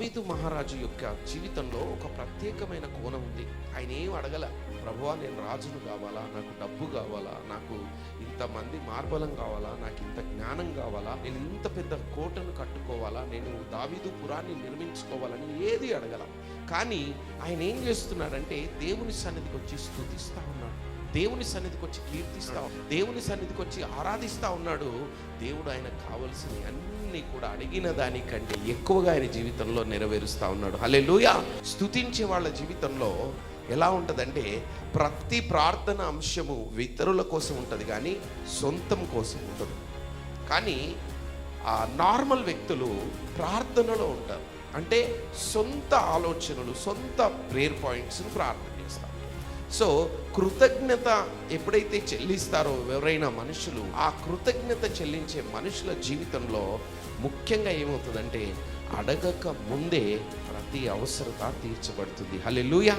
దావీదు మహారాజు యొక్క జీవితంలో ఒక ప్రత్యేకమైన కోణం ఉంది. ఆయన ఏం అడగల, ప్రభువా నేను రాజును కావాలా, నాకు డబ్బు కావాలా, నాకు ఇంతమంది మార్బలం కావాలా, నాకు ఇంత జ్ఞానం కావాలా, నేను ఇంత పెద్ద కోటను కట్టుకోవాలా, నేను దావీదు పురాన్ని నిర్మించుకోవాలని ఏది అడగల. కానీ ఆయన ఏం చేస్తున్నాడంటే దేవుని సన్నిధికి వచ్చి స్తుతిస్తా ఉన్నాడు, దేవుని సన్నిధికి వచ్చి కీర్తిస్తా, దేవుని సన్నిధికి వచ్చి ఆరాధిస్తా ఉన్నాడు. దేవుడు ఆయనకు కావలసినవి అన్ని కూడా అడిగిన దానికంటే ఎక్కువగా ఆయన జీవితంలో నెరవేరుస్తా ఉన్నాడు. హల్లెలూయా. స్తుతించే వాళ్ళ జీవితంలో ఎలా ఉంటుందంటే ప్రతి ప్రార్థన అంశము ఇతరుల కోసం ఉంటుంది కానీ సొంతం కోసం ఉంటుంది. కానీ ఆ నార్మల్ వ్యక్తులు ప్రార్థనలో ఉంటారు, అంటే సొంత ఆలోచనలు, సొంత ప్రేయర్ పాయింట్స్ని ప్రార్థన చేస్తారు. సో కృతజ్ఞత ఎప్పుడైతే చెల్లిస్తారో ఎవరైనా మనుషులు, ఆ కృతజ్ఞత చెల్లించే మనుషుల జీవితంలో ముఖ్యంగా ఏమవుతుందంటే అడగక ముందే ప్రతి అవసరత తీర్చబడుతుంది. హల్లెలూయా.